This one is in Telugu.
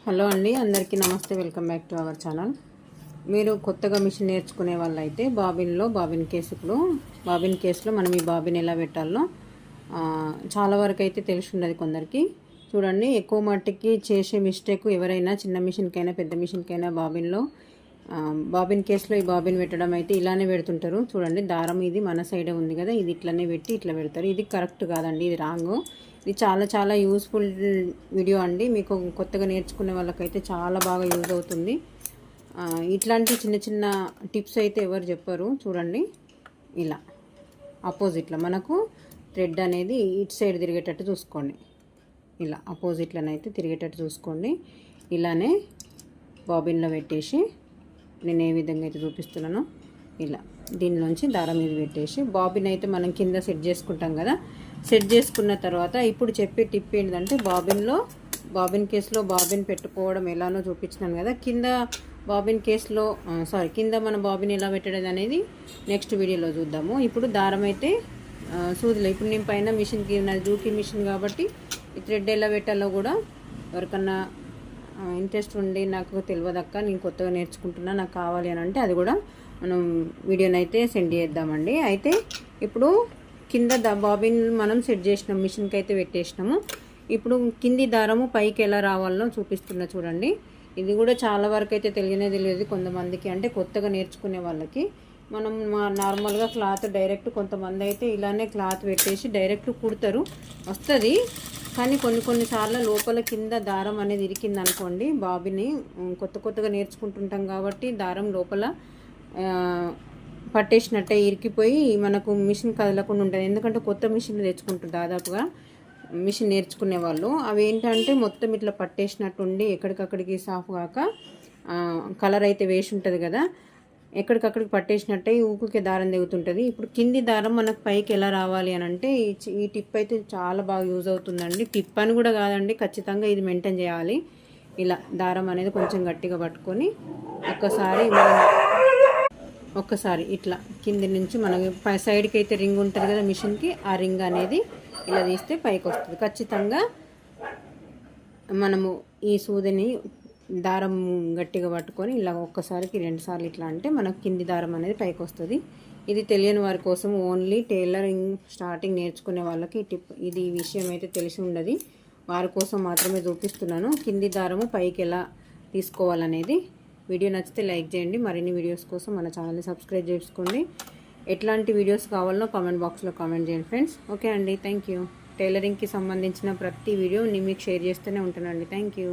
హలో అండి, అందరికీ నమస్తే. Welcome back to our channel. మీరు కొత్తగా మిషన్ నేర్చుకునే వాళ్ళైతే బాబిన్ కేసులో మనం ఈ బాబిన్ ఎలా పెట్టాలో చాలా వరకు అయితే తెలిసి ఉండదు కొందరికి. చూడండి, ఎక్కువ మట్టికి చేసే మిస్టేక్ ఎవరైనా చిన్న మిషన్కైనా పెద్ద మిషన్కైనా బాబిన్ కేసులో ఈ బాబిన్ పెట్టడం అయితే ఇలానే పెడుతుంటారు. చూడండి, దారం ఇది మన సైడే ఉంది కదా, ఇది ఇట్లనే పెట్టి ఇట్లా పెడతారు. ఇది కరెక్ట్ కాదండి, ఇది రాంగ్. ఇది చాలా చాలా యూస్ఫుల్ వీడియో అండి. మీకు కొత్తగా నేర్చుకునే వాళ్ళకైతే చాలా బాగా యూజ్ అవుతుంది. ఇట్లాంటి చిన్న చిన్న టిప్స్ అయితే ఎవరు చెప్పరు. చూడండి, ఇలా ఆపోజిట్లో మనకు థ్రెడ్ అనేది ఇటు సైడ్ తిరిగేటట్టు చూసుకోండి. ఇలా ఆపోజిట్లోనైతే తిరిగేటట్టు చూసుకోండి. ఇలానే బాబిన్లో పెట్టేసి నేను ఏ విధంగా అయితే చూపిస్తున్నానో ఇలా దీనిలోంచి దారం మీద పెట్టేసి బాబిన్ అయితే మనం కింద సెట్ చేసుకుంటాం కదా. సెట్ చేసుకున్న తర్వాత ఇప్పుడు చెప్పే టిప్ ఏంటంటే బాబిన్ కేసులో బాబిన్ పెట్టుకోవడం ఎలానో చూపించినాను కదా. కింద మన బాబిన్ ఎలా పెట్టడం అనేది నెక్స్ట్ వీడియోలో చూద్దాము. ఇప్పుడు దారం అయితే సూదిలో ఇప్పుడు నేను పైన మిషన్కి నాది జూకి మిషన్ కాబట్టి ఈ థ్రెడ్ ఎలా పెట్టాలో కూడా ఎవరికన్నా ఇంట్రెస్ట్ ఉండి నాకు తెలియదక్క, నేను కొత్తగా నేర్చుకుంటున్నా, నాకు కావాలి అని అంటే అది కూడా మనం వీడియోని అయితే సెండ్ చేద్దామండి. అయితే ఇప్పుడు కింద బాబిన్ మనం సెట్ చేసినాం, మిషన్కి అయితే పెట్టేసినాము. ఇప్పుడు కింది దారము పైకి ఎలా రావాలనో చూపిస్తున్నా చూడండి. ఇది కూడా చాలా వరకు అయితే తెలియదు కొంతమందికి, అంటే కొత్తగా నేర్చుకునే వాళ్ళకి. మనం నార్మల్గా క్లాత్ డైరెక్ట్ కొంతమంది అయితే ఇలానే క్లాత్ పెట్టేసి డైరెక్ట్ కుడతారు, వస్తుంది. కానీ కొన్నిసార్లు లోపల కింద దారం అనేది ఇరికింది అనుకోండి, బాబిని కొత్తగా నేర్చుకుంటుంటాం కాబట్టి దారం లోపల పట్టేసినట్టే ఇరికిపోయి మనకు మిషన్ కదలకుండా ఉంటుంది. ఎందుకంటే కొత్త మిషన్లు తెచ్చుకుంటారు దాదాపుగా మిషన్ నేర్చుకునే వాళ్ళు. అవి ఏంటంటే మొత్తం ఇట్లా పట్టేసినట్టు ఉండి ఎక్కడికక్కడికి సాఫ్ కాక కలర్ అయితే వేసి ఉంటుంది కదా, ఎక్కడికక్కడికి పట్టేసినట్టే ఊకుకే దారం దిగుతుంటుంది. ఇప్పుడు కింది దారం మనకు పైకి ఎలా రావాలి అని అంటే ఈ టిప్ అయితే చాలా బాగా యూజ్ అవుతుందండి. టిప్ అని కూడా కాదండి, ఖచ్చితంగా ఇది మెయింటైన్ చేయాలి. ఇలా దారం అనేది కొంచెం గట్టిగా పట్టుకొని ఒక్కసారి ఇట్లా కింది నుంచి మనకి సైడ్కి అయితే రింగ్ ఉంటుంది కదా మిషన్కి, ఆ రింగ్ అనేది ఇలా తీస్తే పైకి వస్తుంది. ఖచ్చితంగా మనము ఈ సూదిని దారం గట్టిగా పట్టుకొని ఇలా ఒక్కసారికి 2 సార్లు ఇట్లా అంటే మనకు కింది దారం అనేది పైకి వస్తుంది. ఇది తెలియని వారి కోసం, ఓన్లీ టైలరింగ్ స్టార్టింగ్ నేర్చుకునే వాళ్ళకి ఈ విషయం అయితే తెలిసి ఉండదు. వారి కోసం మాత్రమే చూపిస్తున్నాను కింది దారము పైకి ఎలా తీసుకోవాలనేది. వీడియో నచ్చితే లైక్ చేయండి. మరిన్ని వీడియోస్ కోసం మన ఛానల్ని సబ్స్క్రైబ్ చేసుకోండి. ఎట్లాంటి వీడియోస్ కావాలనో కామెంట్ బాక్స్లో కామెంట్ చేయండి ఫ్రెండ్స్. ఓకే అండి, థ్యాంక్ యూ. టైలరింగ్కి సంబంధించిన ప్రతి వీడియో నేను మీకు షేర్ చేస్తూనే ఉంటానండి. Thank you.